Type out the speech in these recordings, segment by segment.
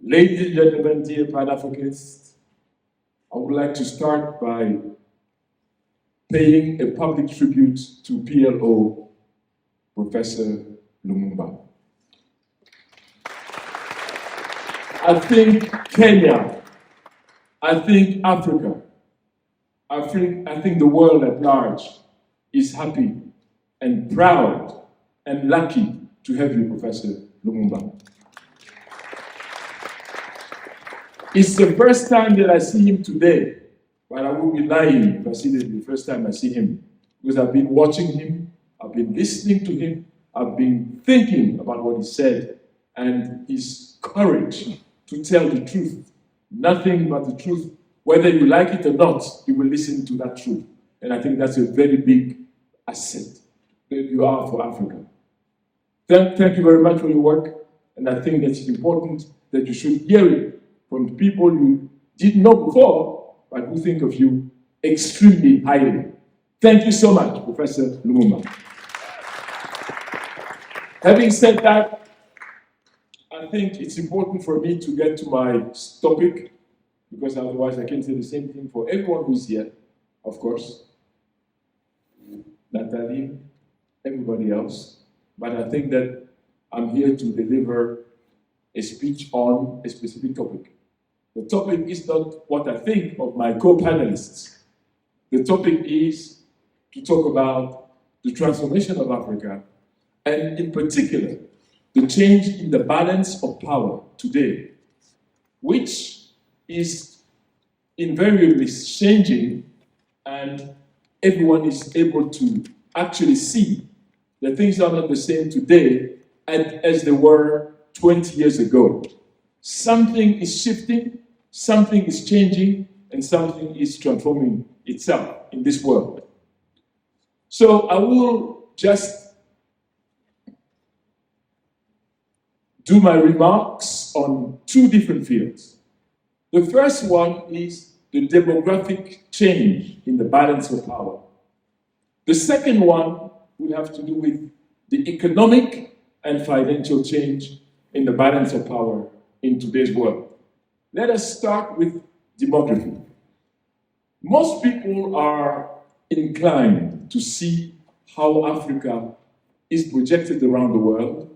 Ladies and gentlemen, dear Pan-Africanists, I would like to start by paying a public tribute to PLO, Professor Lumumba. I think Kenya, I think Africa, I think the world at large is happy and proud and lucky to have you, Professor Lumumba. It's the first time that I see him today, but I would be lying if I see this the first time I see him, because I've been watching him, I've been listening to him, I've been thinking about what he said, and his courage to tell the truth, nothing but the truth. Whether you like it or not, you will listen to that truth. And I think that's a very big asset that you are for Africa. Thank you very much for your work, and I think that it's important that you should hear it from the people you didn't know before, but who think of you extremely highly. Thank you so much, Professor Lumumba. Having said that, I think it's important for me to get to my topic, because otherwise I can say the same thing for everyone who's here, of course. Natalie, everybody else. But I think that I'm here to deliver a speech on a specific topic. The topic is not what I think of my co-panelists. The topic is to talk about the transformation of Africa, and in particular, the change in the balance of power today, which is invariably changing, and everyone is able to actually see that things are not the same today as they were 20 years ago. Something is shifting, something is changing, and something is transforming itself in this world. So I will just do my remarks on two different fields. The first one is the demographic change in the balance of power. The second one will have to do with the economic and financial change in the balance of power in today's world. Let us start with demography. Most people are inclined to see how Africa is projected around the world.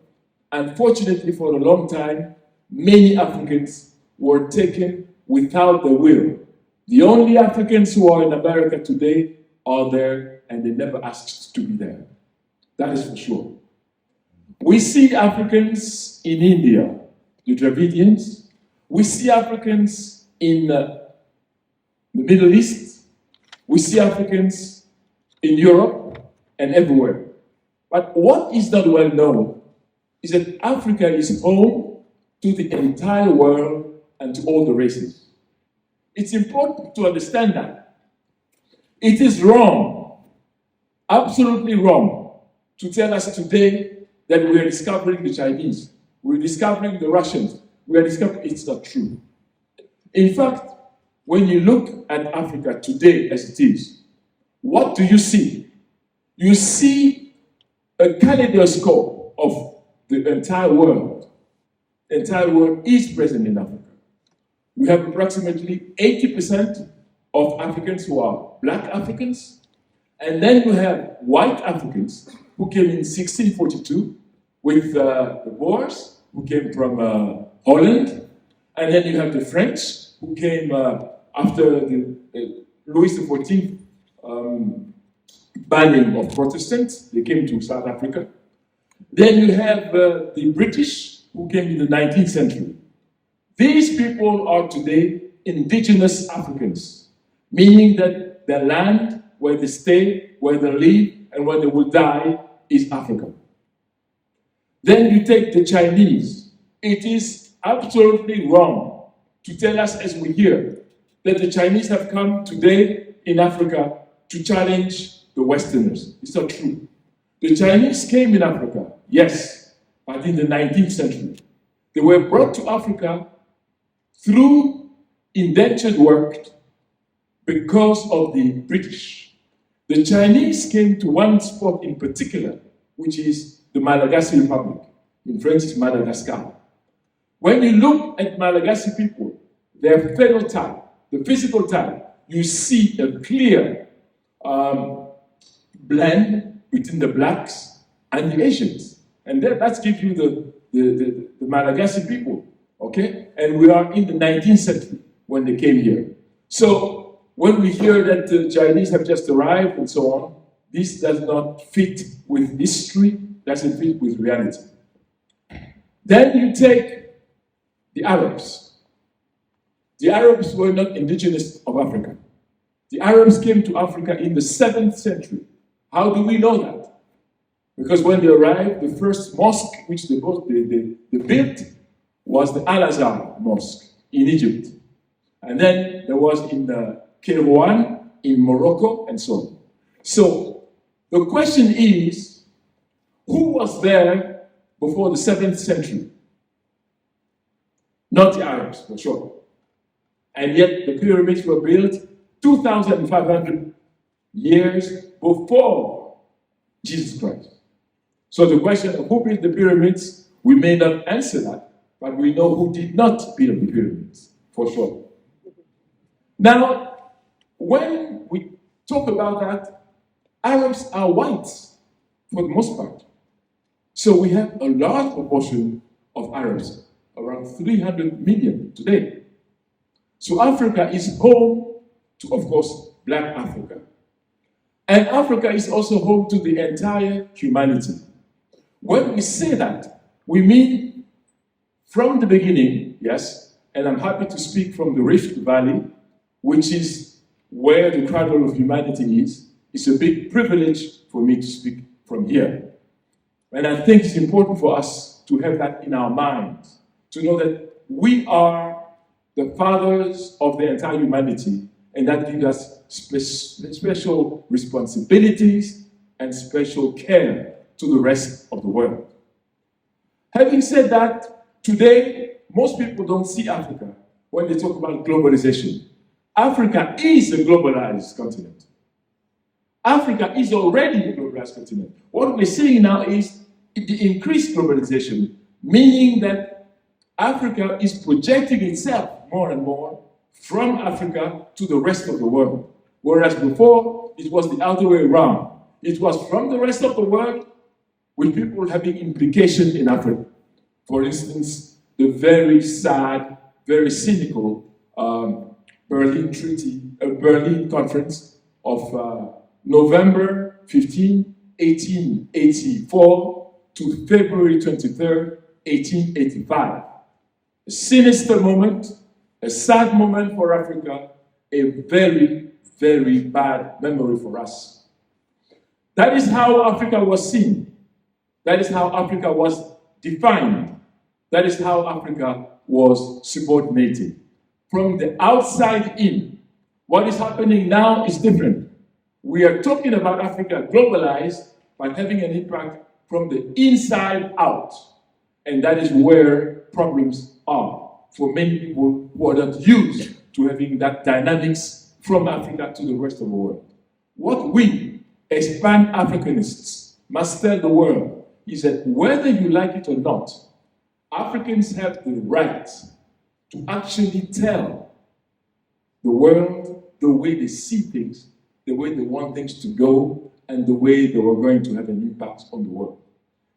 Unfortunately, for a long time, many Africans were taken without their will. The only Africans who are in America today are there, and they never asked to be there. That is for sure. We see Africans in India, the Dravidians. We see Africans in the Middle East. We see Africans in Europe and everywhere. But what is not well known is that Africa is home to the entire world and to all the races. It's important to understand that. It is wrong, absolutely wrong, to tell us today that we are discovering the Chinese, we're discovering the Russians, we are discovering, it's not true. In fact, when you look at Africa today as it is, what do you see? You see a kaleidoscope of the entire world. The entire world is present in Africa. We have approximately 80% of Africans who are black Africans, and then we have white Africans who came in 1642 with the Boers, who came from Holland, and then you have the French, who came after the Louis XIV banning of Protestants. They came to South Africa. Then you have the British, who came in the 19th century. These people are today indigenous Africans, meaning that the land where they stay, where they live, and where they will die is Africa. Then you take the Chinese. It is absolutely wrong to tell us, as we hear, that the Chinese have come today in Africa to challenge the Westerners. It's not true. The Chinese came in Africa, yes, but in the 19th century. They were brought to Africa through indentured work because of the British. The Chinese came to one spot in particular, which is the Malagasy Republic. In French, it's Madagascar. When you look at Malagasy people, their phenotype, the physical type, you see a clear blend between the blacks and the Asians. And that gives you the Malagasy people, okay? And we are in the 19th century when they came here. So when we hear that the Chinese have just arrived and so on, this does not fit with history, doesn't fit with reality. Then you take the Arabs. The Arabs were not indigenous of Africa. The Arabs came to Africa in the 7th century. How do we know that? Because when they arrived, the first mosque which they built was the Al-Azhar Mosque in Egypt. And then there was in Kairouan, in Morocco, and so on. So the question is, who was there before the 7th century? Not the Arabs, for sure. And yet the pyramids were built 2,500 years before Jesus Christ. So the question of who built the pyramids, we may not answer that, but we know who did not build the pyramids, for sure. Now, when we talk about that, Arabs are whites for the most part. So we have a large proportion of Arabs, around 300 million today. So Africa is home to, of course, Black Africa. And Africa is also home to the entire humanity. When we say that, we mean from the beginning, yes, and I'm happy to speak from the Rift Valley, which is where the cradle of humanity is. It's a big privilege for me to speak from here. And I think it's important for us to have that in our minds, to know that we are the fathers of the entire humanity, and that gives us special responsibilities and special care to the rest of the world. Having said that, today, most people don't see Africa when they talk about globalization. Africa is a globalized continent. Africa is already a globalized continent. What we're seeing now is the increased globalization, meaning that Africa is projecting itself more and more from Africa to the rest of the world. Whereas before, it was the other way around. It was from the rest of the world with people having implications in Africa. For instance, the very sad, very cynical Berlin Conference of November 15, 1884 to February 23rd, 1885. A sinister moment, a sad moment for Africa, a very, very bad memory for us. That is how Africa was seen. That is how Africa was defined. That is how Africa was subordinated. From the outside in, what is happening now is different. We are talking about Africa globalized, but having an impact from the inside out. And that is where problems are for many people who are not used to having that dynamics from Africa to the rest of the world. What we, as Pan-Africanists, must tell the world is that whether you like it or not, Africans have the right to actually tell the world the way they see things, the way they want things to go, and the way they are going to have an impact on the world.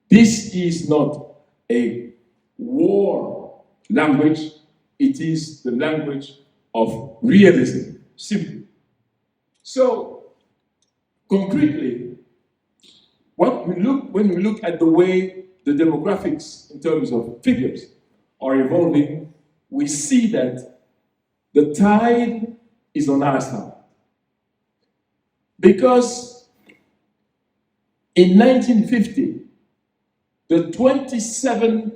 This is not a war language, it is the language of realism, simply. So, concretely, when we look at the way the demographics in terms of figures are evolving, we see that the tide is on our side. Because in 1950, the 27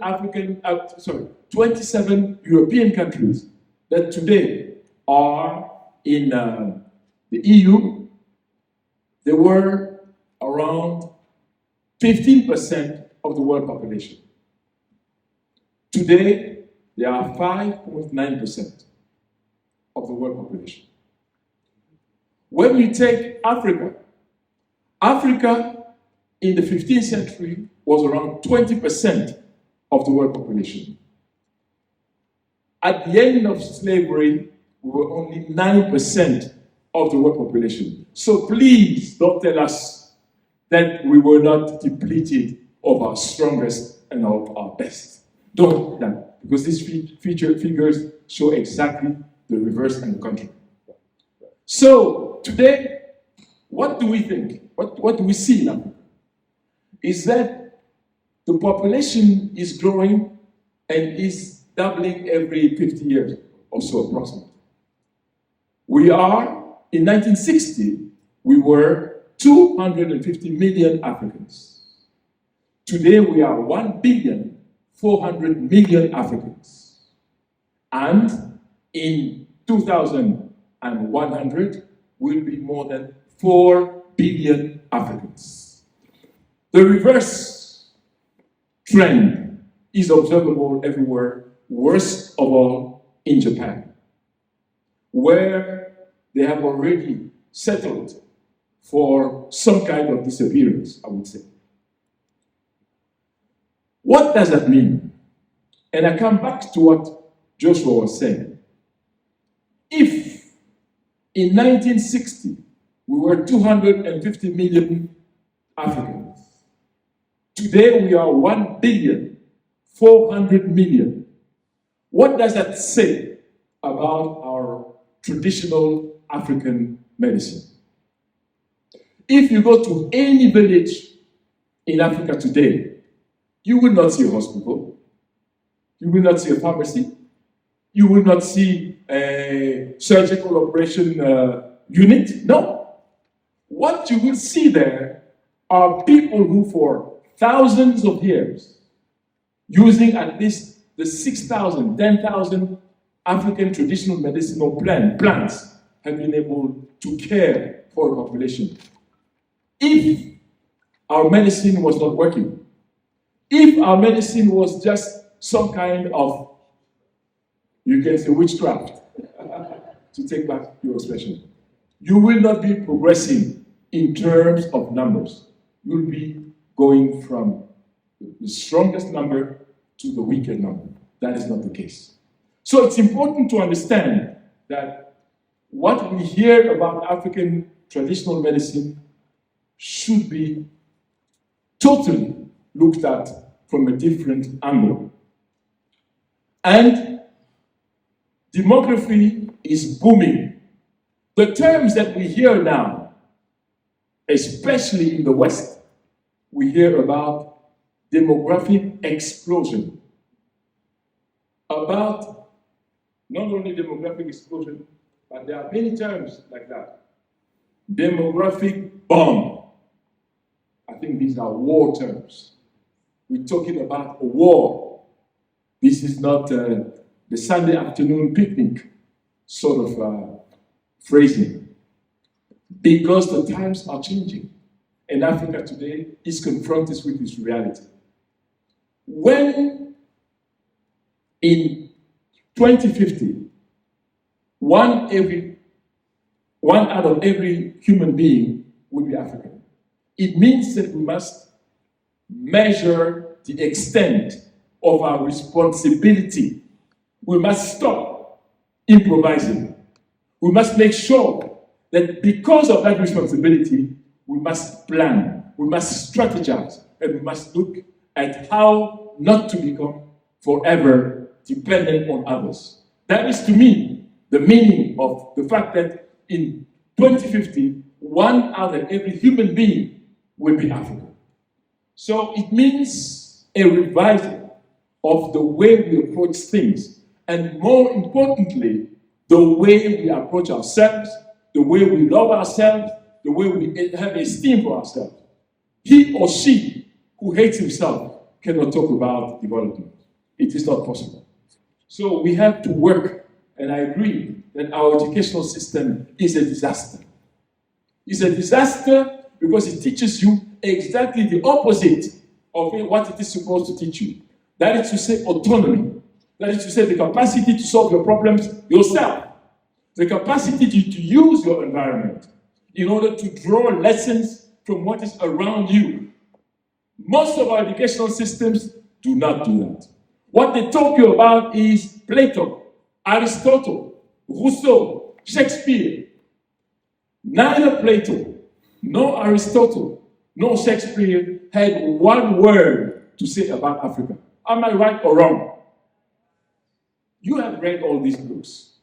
European countries that today are in the EU, they were around 15% of the world population. Today, they are 5.9% of the world population. When we take Africa, Africa in the 15th century was around 20% of the world population. At the end of slavery, we were only 9% of the world population. So please don't tell us that we were not depleted of our strongest and of our best. Don't do that, because these figures show exactly the reverse and the contrary. So today, what do we think? What do we see in Africa? Is that the population is growing and is doubling every 50 years or so approximately. We are, in 1960, we were 250 million Africans. Today we are 1,400,000,000 Africans. And in 2100, we'll be more than 4 billion Africans. The reverse trend is observable everywhere, worst of all in Japan, where they have already settled for some kind of disappearance, I would say. What does that mean? And I come back to what Joshua was saying. If in 1960 we were 250 million Africans, today we are 1,400,000,000. What does that say about our traditional African medicine? If you go to any village in Africa today, you will not see a hospital, you will not see a pharmacy, you will not see a surgical operation unit. No. What you will see there are people who for thousands of years, using at least the 6,000, 10,000 African traditional medicinal plants, have been able to care for the population. If our medicine was not working, if our medicine was just some kind of, you can say, witchcraft, to take back your expression, you will not be progressing in terms of numbers. You'll be going from the strongest number to the weaker number. That is not the case. So it's important to understand that what we hear about African traditional medicine should be totally looked at from a different angle. And demography is booming. The terms that we hear now, especially in the West, we hear about demographic explosion. About not only demographic explosion, but there are many terms like that. Demographic bomb. I think these are war terms. We're talking about a war. This is not the Sunday afternoon picnic sort of phrasing. Because the times are changing. And Africa today is confronted with this reality. When in 2050, one out of every human being will be African, it means that we must measure the extent of our responsibility. We must stop improvising. We must make sure that because of that responsibility, we must plan, we must strategize, and we must look at how not to become forever dependent on others. That is, to me, the meaning of the fact that in 2050, one out of every human being will be African. So it means a revival of the way we approach things, and more importantly, the way we approach ourselves, the way we love ourselves, the way we have esteem for ourselves. He or she who hates himself cannot talk about development. It is not possible. So we have to work, and I agree that our educational system is a disaster. It's a disaster because it teaches you exactly the opposite of what it is supposed to teach you. That is to say, autonomy. That is to say, the capacity to solve your problems yourself. The capacity to use your environment in order to draw lessons from what is around you. Most of our educational systems do not do that. What they talk you about is Plato. Aristotle, Rousseau, Shakespeare. Neither Plato, nor Aristotle, nor Shakespeare had one word to say about Africa. Am I right or wrong? You have read all these books.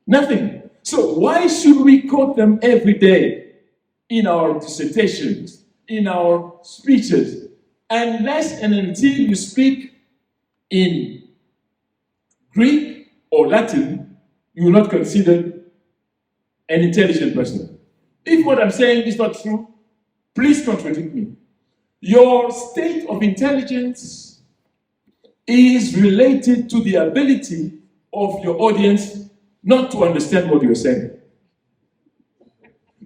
Nothing. So why should we quote them every day in our dissertations, in our speeches, unless and until you speak in Greek or Latin, you will not consider an intelligent person. If what I'm saying is not true, please contradict me. Your state of intelligence is related to the ability of your audience not to understand what you're saying.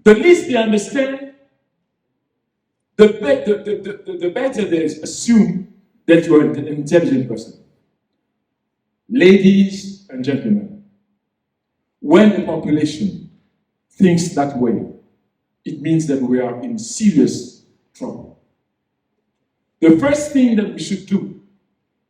The least they understand, the better they assume that you're an intelligent person. Ladies and gentlemen, when the population thinks that way, it means that we are in serious trouble. The first thing that we should do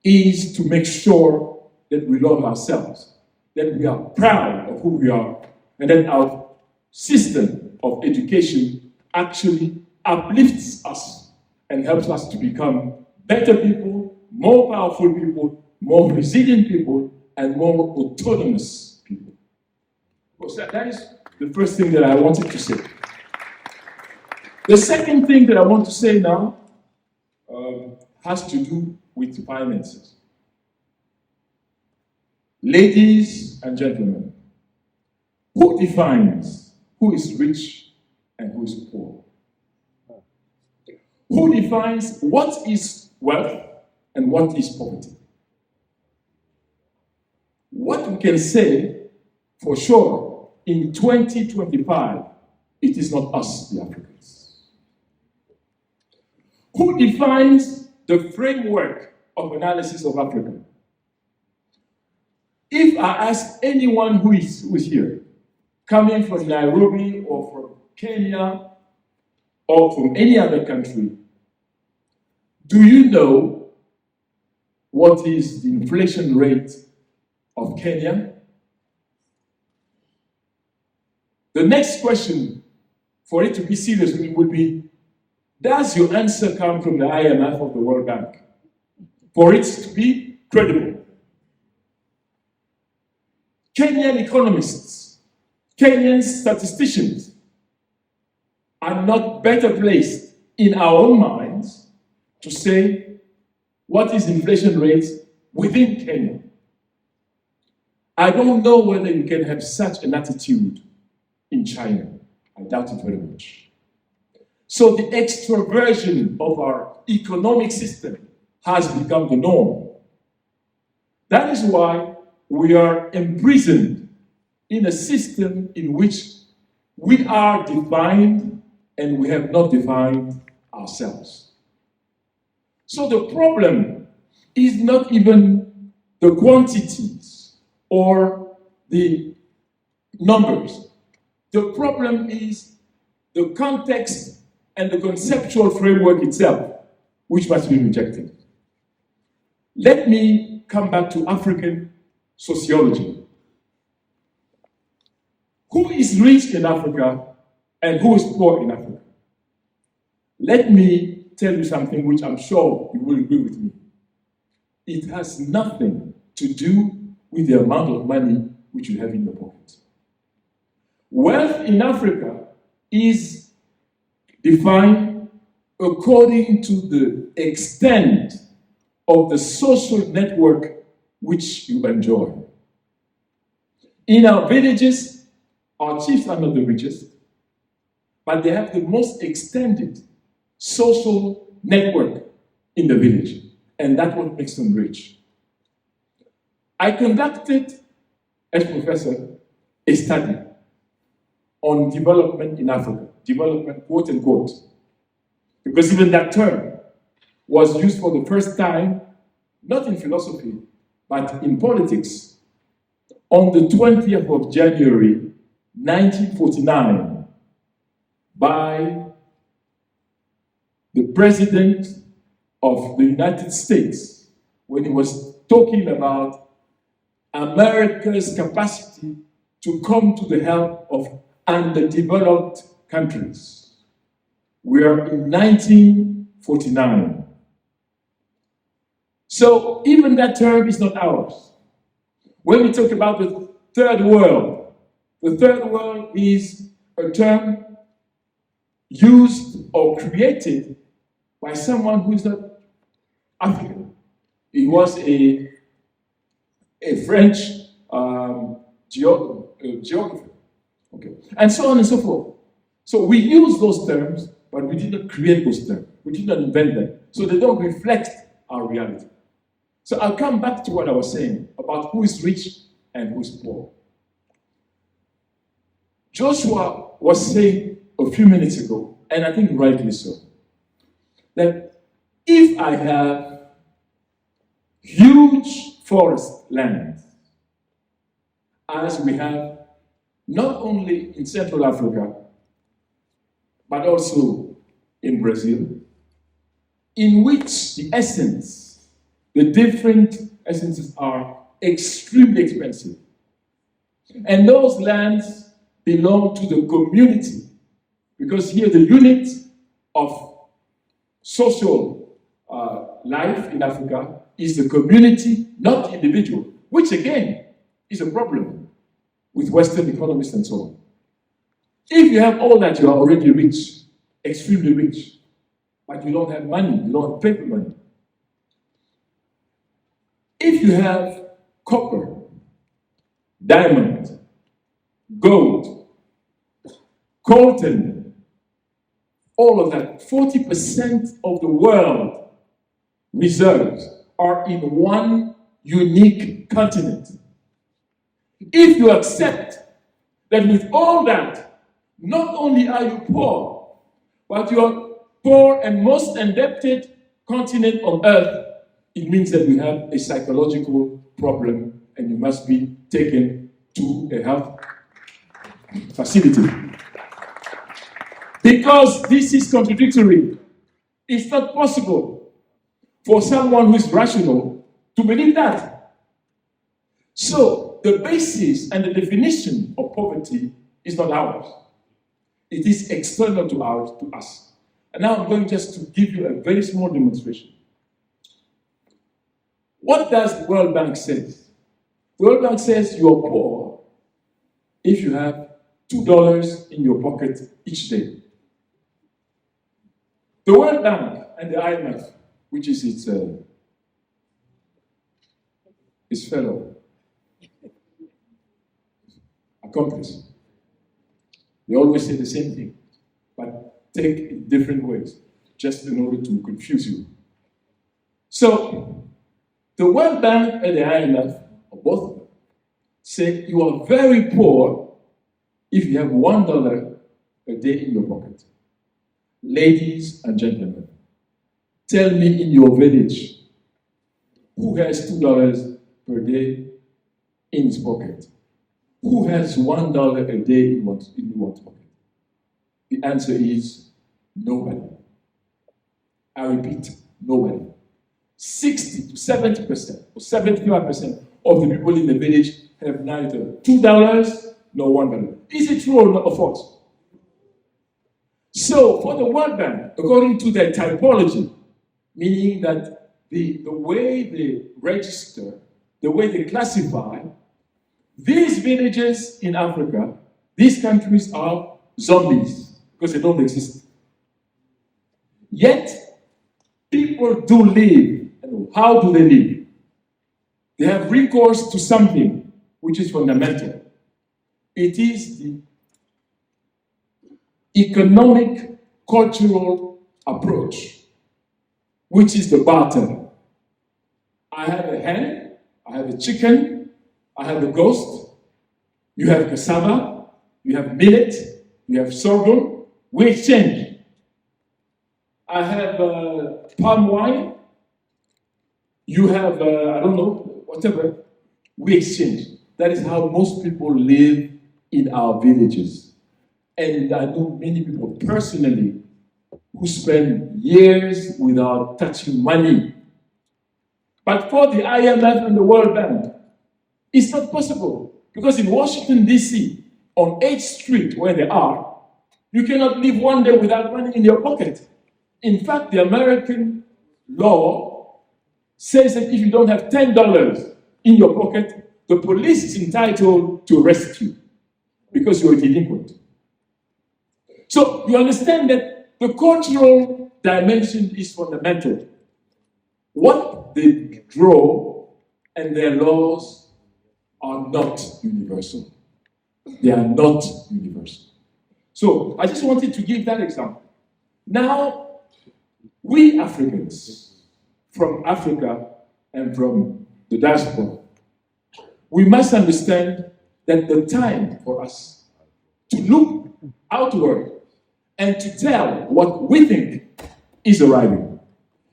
is to make sure that we love ourselves, that we are proud of who we are, and that our system of education actually uplifts us and helps us to become better people, more powerful people, more resilient people, and more autonomous people. So that is the first thing that I wanted to say. The second thing that I want to say now has to do with finances. Ladies and gentlemen, who defines who is rich and who is poor? Who defines what is wealth and what is poverty? What we can say for sure in 2025, it is not us, the Africans. Who defines the framework of analysis of Africa? If I ask anyone who is here, coming from Nairobi or from Kenya or from any other country, do you know what is the inflation rate of Kenya? The next question, for it to be serious, would be, does your answer come from the IMF or the World Bank? For it to be credible. Kenyan economists, Kenyan statisticians are not better placed in our own minds to say what is inflation rate within Kenya. I don't know whether you can have such an attitude in China. I doubt it very much. So the extroversion of our economic system has become the norm. That is why we are imprisoned in a system in which we are defined and we have not defined ourselves. So the problem is not even the quantities or the numbers. The problem is the context and the conceptual framework itself, which must be rejected. Let me come back to African sociology. Who is rich in Africa and who is poor in Africa? Let me tell you something which I'm sure you will agree with me. It has nothing to do with the amount of money which you have in your pocket. Wealth in Africa is defined according to the extent of the social network which you enjoy. In our villages, our chiefs are not the richest, but they have the most extended social network in the village, and that's what makes them rich. I conducted, as professor, a study on development in Africa, development, quote unquote, because even that term was used for the first time, not in philosophy, but in politics, on the 20th of January, 1949, by the President of the United States, when he was talking about America's capacity to come to the help of underdeveloped countries. We are in 1949. So even that term is not ours. When we talk about the third world is a term used or created by someone who is not African. He was a French geographer, okay, and so on and so forth. So we use those terms, but we did not create those terms. We did not invent them. So they don't reflect our reality. So I'll come back to what I was saying about who is rich and who is poor. Joshua was saying a few minutes ago, and I think rightly so, that if I have huge forest lands, as we have not only in Central Africa, but also in Brazil, in which the essence, the different essences are extremely expensive. And those lands belong to the community, because here the unit of social life in Africa is the community, not the individual, which again is a problem with Western economists and so on. If you have all that, you are already rich, extremely rich, but you don't have money, you don't have paper money. If you have copper, diamond, gold, coltan, all of that, 40% of the world reserves are in one unique continent. If you accept that with all that, not only are you poor, but you are poor and most indebted continent on earth, it means that we have a psychological problem and you must be taken to a health facility. Because this is contradictory. It's not possible for someone who is rational to believe that. So, the basis and the definition of poverty is not ours. It is external to us. And now I'm going just to give you a very small demonstration. What does the World Bank say? The World Bank says you are poor if you have $2 in your pocket each day. The World Bank and the IMF, which is its fellow accomplice, they always say the same thing, but take it in different ways, just in order to confuse you. So, the World Bank and the IMF, or both of them, say you are very poor if you have $1 a day in your pocket. Ladies and gentlemen, tell me in your village, who has $2 per day in his pocket? Who has $1 a day in one's pocket? The answer is nobody. I repeat, nobody. 60 to 70% or 75% of the people in the village have neither $2 nor $1. Is it true or not, or false? So, for the World Bank, according to their typology, meaning that the way they register, the way they classify, these villages in Africa, these countries are zombies because they don't exist. Yet, people do live. How do they live? They have recourse to something which is fundamental. It is the economic, cultural approach, which is the barter. I have a hen, I have a chicken, I have a ghost, you have cassava, you have millet, you have sorghum, we exchange. I have palm wine, you have, I don't know, whatever, we exchange. That is how most people live in our villages. And I know many people personally who spend years without touching money. But for the IMF and the World Bank, It's not possible. Because in Washington, D.C., on 8th Street, where they are, you cannot live one day without money in your pocket. In fact, the American law says that if you don't have $10 in your pocket, the police is entitled to arrest you because you're a delinquent. So you understand that the cultural dimension is fundamental. What they draw and their laws are not universal. They are not universal. So I just wanted to give that example. Now, we Africans from Africa and from the diaspora, we must understand that the time for us to look outward and to tell what we think is arriving.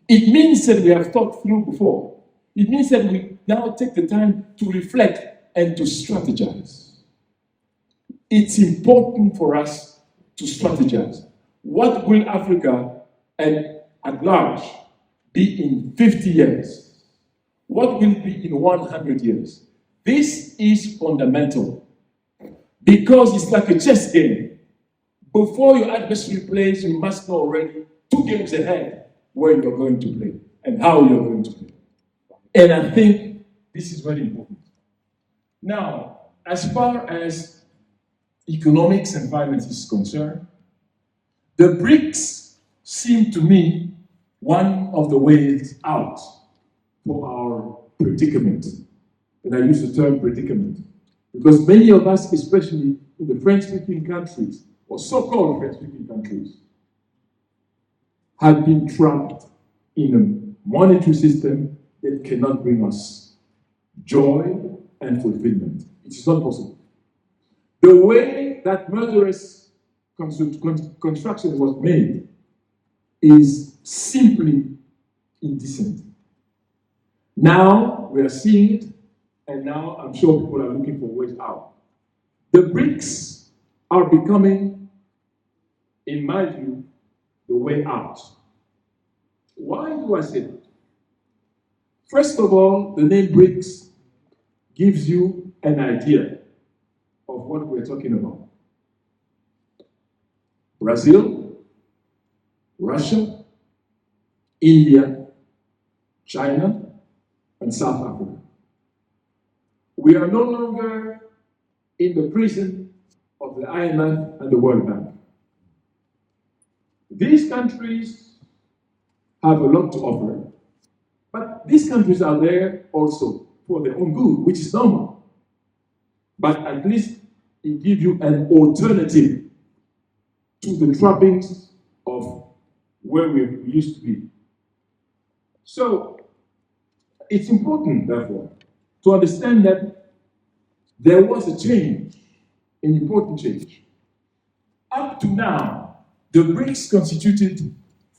It means that we have thought through before. It means that we now take the time to reflect and to strategize. It's important for us to strategize. What will Africa and at large be in 50 years? What will be in 100 years? This is fundamental because it's like a chess game. Before your adversary plays, you must know already 2 games ahead where you're going to play and how you're going to play. And I think this is very important. Now, as far as economics and finance is concerned, the BRICS seem to me one of the ways out for our predicament. And I use the term predicament because many of us, especially in the French-speaking countries, or so-called French-speaking countries, have been trapped in a monetary system that cannot bring us joy and fulfillment. It is not possible. The way that murderous construction was made is simply indecent. Now we are seeing it, and now I'm sure people are looking for ways out. The BRICS are becoming, in my view, the way out. Why do I say that? First of all, the name BRICS gives you an idea of what we're talking about. Brazil, Russia, India, China, and South Africa. We are no longer in the prison of the IMF and the World Bank. These countries have a lot to offer, but these countries are there also for their own good, which is normal. But at least it gives you an alternative to the trappings of where we used to be. So it's important, therefore, to understand that there was a change, an important change. Up to now, the BRICS constituted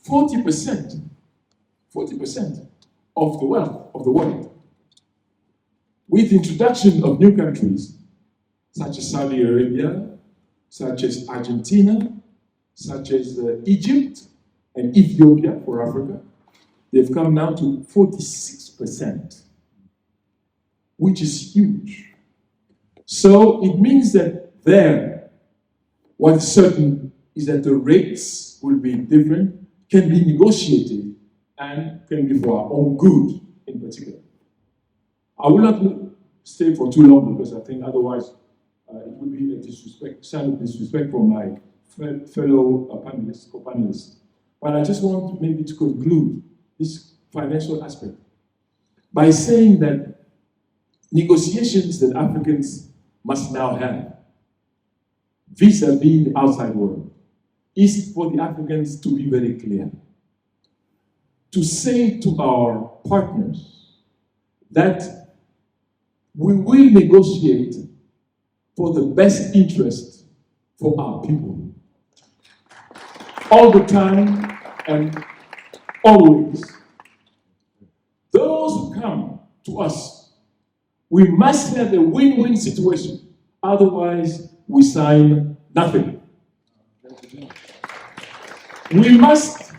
40% of the wealth of the world. With the introduction of new countries, such as Saudi Arabia, such as Argentina, such as Egypt and Ethiopia for Africa, they've come now to 46%, which is huge. So it means that there, what is certain is that the rates will be different, can be negotiated, and can be for our own good in particular. I will not stay for too long because I think otherwise it would be a disrespect, sign of disrespect for my fellow co-panelists. But I just want maybe to conclude this financial aspect by saying that negotiations that Africans must now have vis-a-vis the outside world is for the Africans to be very clear. To say to our partners that we will negotiate for the best interest for our people. All the time and always. Those who come to us, we must have a win-win situation. Otherwise, we sign nothing. We must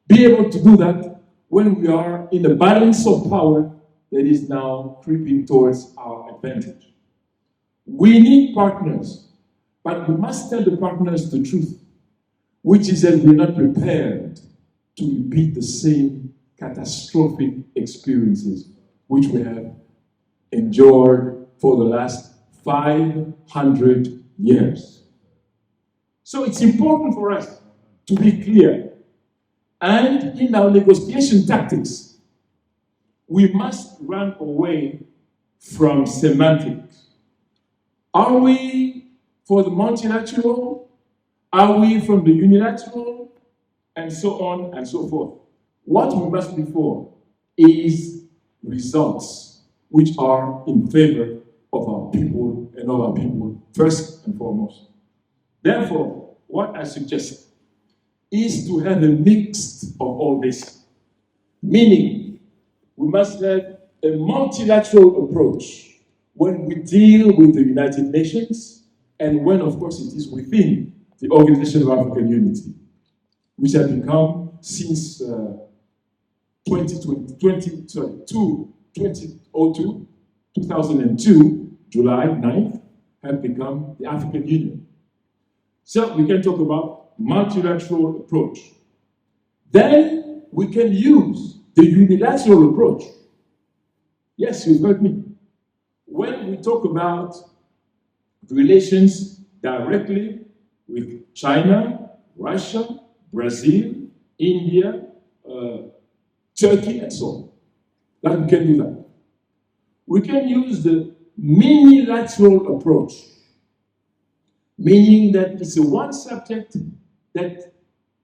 be able to do that when we are in a balance of power that is now creeping towards our advantage. We need partners, but we must tell the partners the truth, which is that we're not prepared to repeat the same catastrophic experiences which we have endured for the last 500 years. So it's important for us to be clear. And in our negotiation tactics, we must run away from semantics. Are we for the multilateral? Are we from the unilateral? And so on and so forth. What we must be for is results which are in favor of our people and of our people first and foremost. Therefore, what I suggest is to have a mix of all this, meaning we must have a multilateral approach when we deal with the United Nations and when, of course, it is within the Organization of African Unity, which has become since 2002, July 9th, have become the African Union. So we can talk about multilateral approach. Then we can use the unilateral approach. Yes, you've heard me. When we talk about relations directly with China, Russia, Brazil, India, Turkey, and so on, that we can do that. We can use the minilateral approach, meaning that it's a one subject that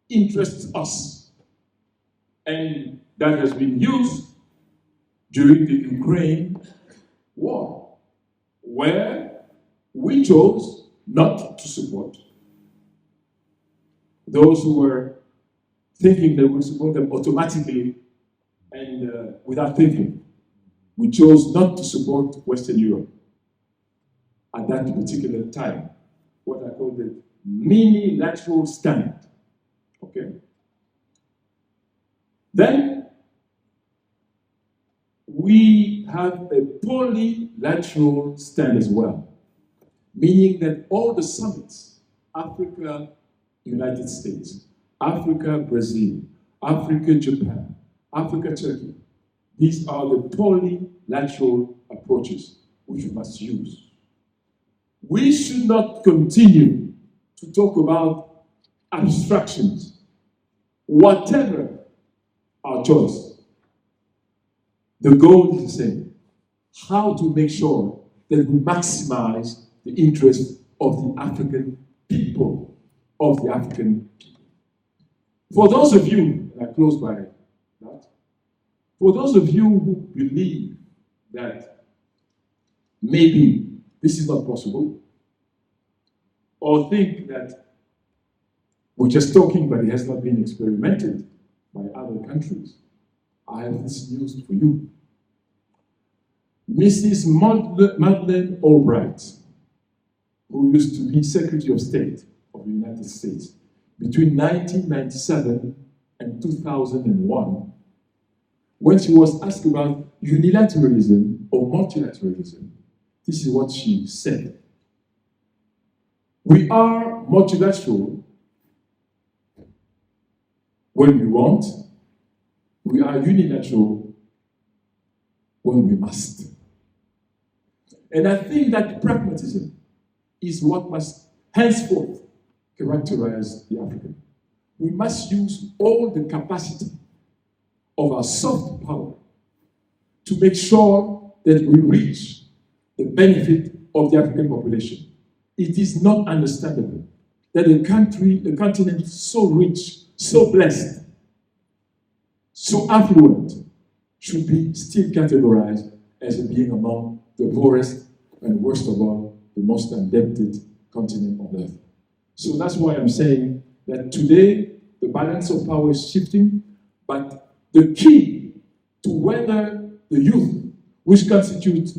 interests us, and that has been used during the Ukraine war, where we chose not to support those who were thinking they would support them automatically and without thinking. We chose not to support Western Europe at that particular time, what I call the minilateral stand. Okay? Then we have a polylateral stand as well, meaning that all the summits, Africa, United States, Africa, Brazil, Africa, Japan, Africa, Turkey, these are the polylateral approaches which we must use. We should not continue to talk about abstractions, whatever our choice. The goal is the same: how to make sure that we maximize the interests of the African people, For those of you, and I close by that, for those of you who believe that maybe this is not possible, or think that we're just talking but it has not been experimented by other countries, I have this news for you. Mrs. Madeleine Albright, who used to be Secretary of State of the United States between 1997 and 2001, when she was asked about unilateralism or multilateralism, this is what she said. We are multilateral when we want. We are unilateral when we must. And I think that pragmatism is what must henceforth characterize the African. We must use all the capacity of our soft power to make sure that we reach the benefit of the African population. It is not understandable that a continent so rich, so blessed, so affluent, should be still categorized as being among the poorest and, worst of all, the most indebted continent on earth. So that's why I'm saying that today the balance of power is shifting, but the key to whether the youth, which constitute,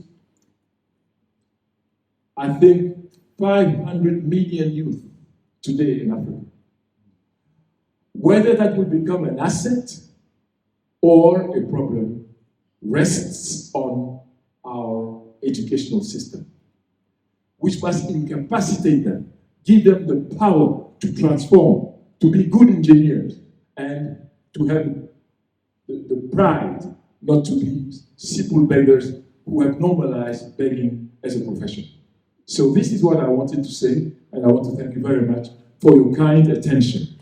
I think, 500 million youth today in Africa, whether that will become an asset or a problem rests on our educational system, which must incapacitate them, give them the power to transform, to be good engineers, and to have the pride not to be simple beggars who have normalized begging as a profession. So this is what I wanted to say, and I want to thank you very much for your kind attention.